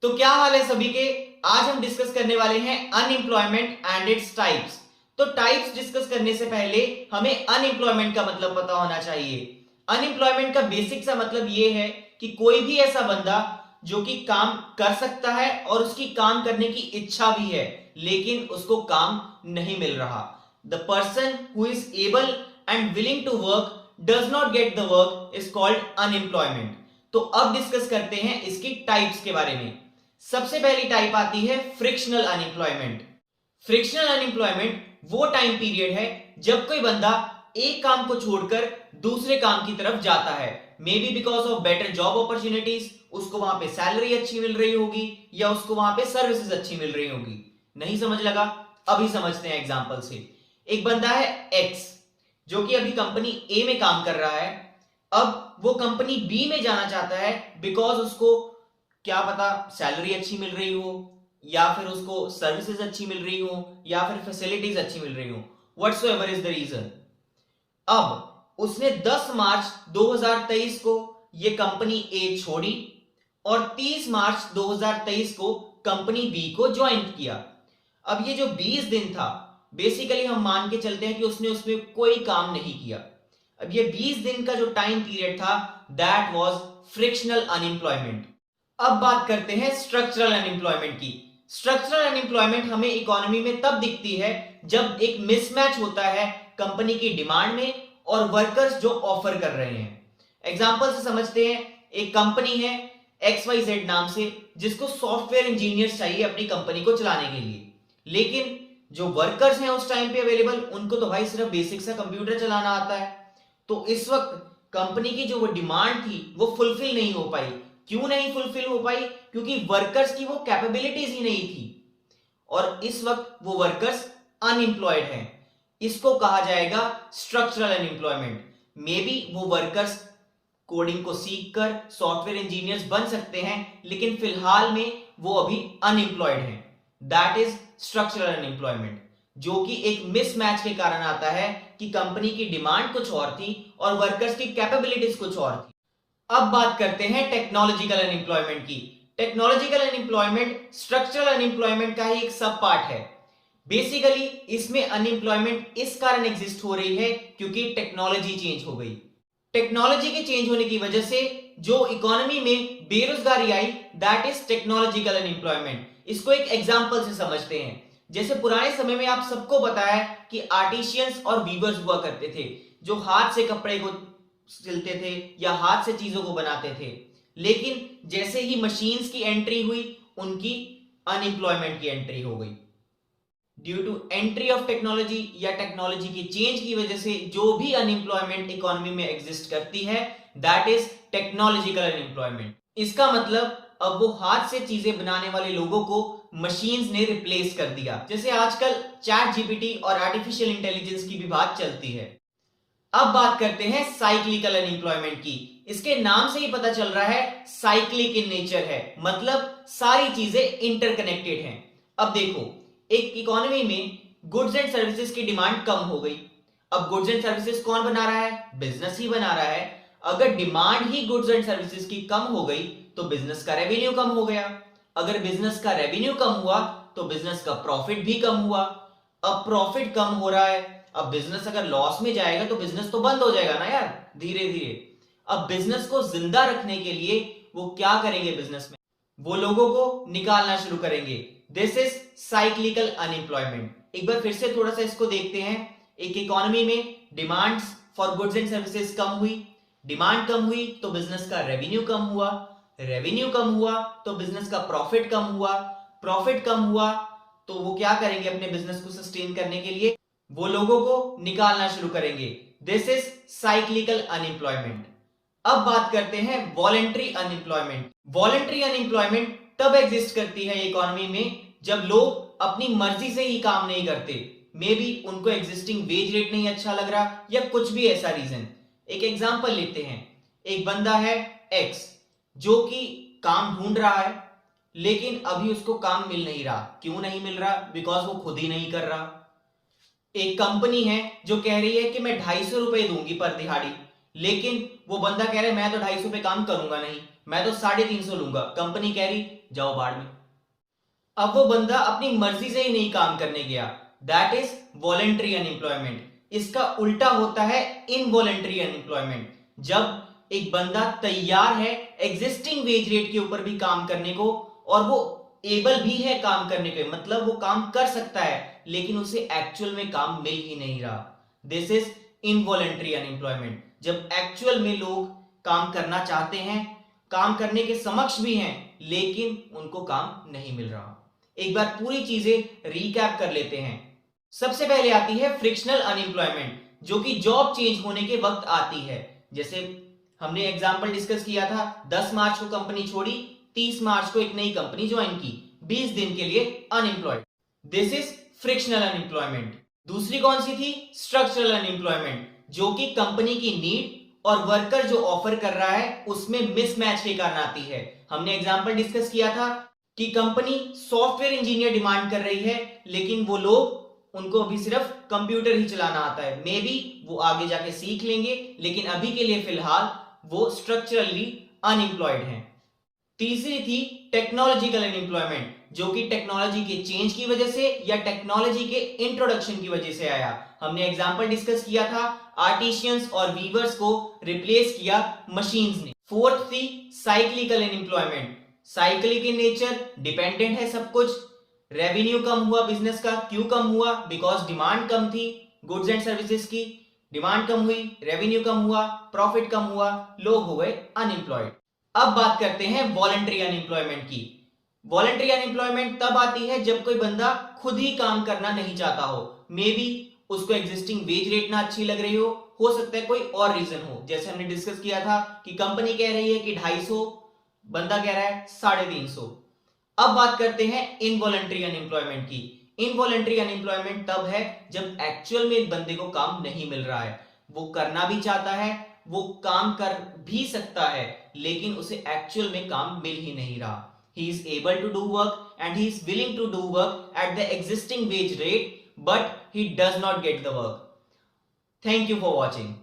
तो क्या हाल है सभी के। आज हम डिस्कस करने वाले हैं अनएम्प्लॉयमेंट एंड इट्स टाइप्स। तो टाइप्स डिस्कस करने से पहले हमें अनएम्प्लॉयमेंट का मतलब पता होना चाहिए। अनएम्प्लॉयमेंट का बेसिक सा मतलब यह है कि कोई भी ऐसा बंदा जो कि काम कर सकता है और उसकी काम करने की इच्छा भी है, लेकिन उसको काम नहीं मिल रहा। The person who is able and willing to work does not get the work is called unemployment. तो अब डिस्कस करते हैं इसकी टाइप्स के बारे में। सबसे पहली टाइप आती है फ्रिक्शनल अनएम्प्लॉयमेंट। फ्रिक्शनल अनएम्प्लॉयमेंट वो टाइम पीरियड है जब कोई बंदा एक काम को छोड़कर दूसरे काम की तरफ जाता है, may be because of better job opportunities, उसको वहां पे सैलरी अच्छी मिल रही होगी या उसको वहां पे सर्विसेज अच्छी मिल रही होगी। नहीं समझ लगा? अभी समझते हैं एग्जांपल से। एक बंदा है एक्स जो कि अभी कंपनी ए में काम कर रहा है। अब वो कंपनी बी में जाना चाहता है बिकॉज उसको क्या पता सैलरी अच्छी मिल रही हो या फिर उसको सर्विसेज अच्छी मिल रही हो या फिर फैसिलिटीज अच्छी मिल रही हो, व्हाटसोएवर इज द रीजन। अब उसने 10 मार्च 2023 को ये कंपनी ए छोड़ी और 30 मार्च 2023 को कंपनी बी को ज्वाइन किया। अब ये जो 20 दिन था, बेसिकली हम मान के चलते हैं कि उसने उसमें कोई काम नहीं किया। अब ये 20 दिन का जो टाइम पीरियड था, दैट वाज फ्रिक्शनल अनएम्प्लॉयमेंट। अब बात करते हैं स्ट्रक्चरल अनएम्प्लॉयमेंट की। स्ट्रक्चरल अनएम्प्लॉयमेंट हमें इकोनॉमी में तब दिखती है जब एक मिसमैच होता है कंपनी की डिमांड में और वर्कर्स जो ऑफर कर रहे हैं। एग्जांपल से समझते हैं। एक कंपनी है XYZ नाम से जिसको सॉफ्टवेयर इंजीनियर्स चाहिए अपनी कंपनी को चलाने के लिए, लेकिन जो वर्कर्स हैं उस टाइम पे अवेलेबल, उनको तो भाई सिर्फ बेसिक सा कंप्यूटर चलाना आता है। तो इस वक्त कंपनी की जो वो डिमांड थी वो फुलफिल नहीं हो पाई। क्यों नहीं फुलफिल हो पाई? क्योंकि वर्कर्स की वो कैपेबिलिटीज ही नहीं थी और इस वक्त वो वर्कर्स अनएम्प्लॉयड हैं। इसको कहा जाएगा स्ट्रक्चरल अनएम्प्लॉयमेंट। मे बी वो वर्कर्स कोडिंग को सीखकर सॉफ्टवेयर इंजीनियर्स बन सकते हैं, लेकिन फिलहाल में वो अभी अनएम्प्लॉयड हैं। दैट इज स्ट्रक्चरल अनएम्प्लॉयमेंट, जो कि एक मिसमैच के कारण आता है कि कंपनी की डिमांड कुछ और थी और वर्कर्स की कैपेबिलिटीज कुछ और थी। अब बात करते हैं टेक्नोलॉजिकल अनएम्प्लॉयमेंट की। टेक्नोलॉजिकल अनएम्प्लॉयमेंट स्ट्रक्चरल अनएम्प्लॉयमेंट का ही एक सब पार्ट है। बेसिकली इसमें अनएम्प्लॉयमेंट इस कारण एग्जिस्ट हो रही है क्योंकि टेक्नोलॉजी चेंज हो गई। टेक्नोलॉजी के चेंज होने की वजह से जो इकोनॉमी में बेरोजगारी आई, दैट इज टेक्नोलॉजिकल अनएम्प्लॉयमेंट। इसको एक एग्जांपल से समझते हैं। जैसे पुराने समय में आप सबको बताया कि आर्टिशियंस और वीवर्स हुआ करते थे जो हाथ से कपड़े को सिलते थे या हाथ से चीजों को बनाते थे, लेकिन जैसे ही मशीन्स की एंट्री हुई उनकी अनएम्प्लॉयमेंट की एंट्री हो गई। Due to entry of technology या टेक्नोलॉजी की चेंज की वजह से जो भी अनएम्प्लॉयमेंट इकोनॉमी में एग्जिस्ट करती है, दैट इज टेक्नोलॉजिकल अनएम्प्लॉयमेंट। इसका मतलब अब वो हाथ से चीजें बनाने वाले लोगों को मशीन्स ने रिप्लेस कर दिया। जैसे आजकल चैट जीपीटी और आर्टिफिशियल इंटेलिजेंस की भी बात चलती है। अब बात करते हैं साइक्लिकल अनएम्प्लॉयमेंट की। इसके नाम से ही पता चल रहा है साइक्लिक इन नेचर है, मतलब सारी चीजें इंटरकनेक्टेड हैं। अब देखो, एक इकोनॉमी में गुड्स एंड सर्विसेज की डिमांड कम हो गई। अब गुड्स एंड सर्विसेज कौन बना रहा है? बिजनेस ही बना रहा है। अगर demand he goods and services की कम हो गई तो बिजनेस का रेवेन्यू कम हो गया। अगर बिजनेस का रेवेन्यू कम हुआ तो बिजनेस का प्रॉफिट भी कम हुआ। अब प्रॉफिट कम हो रहा है, अब बिजनेस अगर लॉस में जाएगा तो बिजनेस तो बंद हो जाएगा ना यार, धीरे धीरे। अब बिजनेस को जिंदा रखने के लिए वो क्या करेंगे? बिजनेस में वो लोगों को निकालना शुरू करेंगे। This is cyclical unemployment. एक बार फिर से थोड़ा सा इसको देखते हैं। एक इकोनॉमी में demands for goods and services कम हुई, डिमांड कम हुई तो बिजनेस का रेवेन्यू कम हुआ, रेवेन्यू कम हुआ तो बिजनेस का प्रॉफिट कम हुआ, प्रॉफिट कम हुआ तो वो क्या करेंगे? अपने बिजनेस को सस्टेन करने के लिए वो लोगों को निकालना शुरू करेंगे। This is cyclical unemployment. अब बात करते हैं वॉलेंट्री अनएम्प्लॉयमेंट। वॉलेंट्री अनएम्प्लॉयमेंट तब एग्जिस्ट करती है इकोनॉमी में जब लोग अपनी मर्जी से ही काम नहीं करते। मे बी उनको एग्जिस्टिंग वेज रेट नहीं अच्छा लग रहा या कुछ भी ऐसा रीजन। एक एग्जांपल लेते हैं। एक बंदा है एक्स जो कि काम ढूंढ रहा है, लेकिन अभी उसको काम मिल नहीं रहा। क्यों नहीं मिल रहा? बिकॉज वो खुद ही नहीं कर रहा। एक कंपनी है जो कह रही है कि मैं 250 रुपए दूंगी पर दिहाड़ी, लेकिन वो बंदा कह रहा है मैं तो 250 पे काम करूंगा नहीं, मैं तो 350 लूंगा। कंपनी कह रही जाओ बाढ़ में। अब वो बंदा अपनी मर्जी से ही नहीं काम करने गया, दैट इज वॉलेंट्री अनएम्प्लॉयमेंट। इसका उल्टा होता है इनवॉलेंट्री अनएम्प्लॉयमेंट। जब एक बंदा तैयार है एग्जिस्टिंग वेज रेट के ऊपर भी काम करने को, और वो एबल भी है काम करने के, मतलब वो काम कर सकता है, लेकिन उसे एक्चुअल में काम मिल ही नहीं रहा, दिस इज इनवॉलेंट्री अनएम्प्लॉयमेंट। जब एक्चुअल में लोग काम करना चाहते हैं, काम करने के समक्ष भी हैं, लेकिन उनको काम नहीं मिल रहा। एक बार पूरी चीजें रिकैप कर लेते हैं। सबसे पहले आती है फ्रिक्शनल अनएम्प्लॉयमेंट, जो कि जॉब चेंज होने के वक्त आती है। जैसे हमने एग्जांपल डिस्कस किया था, 10 मार्च को कंपनी छोड़ी, 30 मार्च को एक नई कंपनी ज्वाइन की, 20 दिन के लिए unemployed, this is frictional unemployment. दूसरी कौन सी थी? स्ट्रक्चरल अनएम्प्लॉयमेंट, जो कि कंपनी की नीड और वर्कर जो ऑफर कर रहा है उसमें मिसमैच के कारण आती है। हमने एग्जांपल डिस्कस किया था कि कंपनी सॉफ्टवेयर इंजीनियर डिमांड कर रही है, लेकिन वो लोग, उनको अभी सिर्फ कंप्यूटर ही चलाना आता है, मे बी वो आगे जाके सीख लेंगे, लेकिन अभी के लिए फिलहाल वो स्ट्रक्चरली अनएम्प्लॉयड हैं। तीसरी थी टेक्नोलॉजिकल अनएम्प्लॉयमेंट, जो कि टेक्नोलॉजी के चेंज की वजह से या टेक्नोलॉजी के इंट्रोडक्शन की वजह से आया। हमने एग्जांपल डिस्कस किया था, आर्टिशियंस और वीवर्स को रिप्लेस किया मशीन्स ने। फोर्थ थी साइक्लिकल अनएम्प्लॉयमेंट, साइकिल के नेचर, डिपेंडेंट है सब कुछ। रेवेन्यू कम हुआ बिजनेस का, क्यों कम हुआ? बिकॉज डिमांड कम थी गुड्स एंड सर्विसेज की, डिमांड कम हुई, रेवेन्यू कम हुआ, प्रॉफिट कम हुआ, लोग हो गए अनएम्प्लॉयड। अब बात करते हैं वॉलंटरी अनएम्प्लॉयमेंट की। वॉलंटरी अनएम्प्लॉयमेंट तब आती है जब कोई बंदा खुद ही काम करना नहीं चाहता हो, मे बी उसको एग्जिस्टिंग वेज रेट ना अच्छी लग रही हो सकता है कोई और रीजन हो। जैसे हमने डिस्कस किया था कि कंपनी कह रही है कि 250, बंदा कह रहा है 350। अब बात करते हैं इनवॉलंटरी अनएम्प्लॉयमेंट की। इनवॉलंटरी अनएम्प्लॉयमेंट तब है जब एक्चुअल में बंदे को काम नहीं मिल रहा है, वो करना भी चाहता है, वो काम कर भी सकता है, लेकिन उसे एक्चुअल में काम मिल ही नहीं रहा। He is able to do work and he is willing to do work at the existing wage rate, but he does not get the work. Thank you for watching.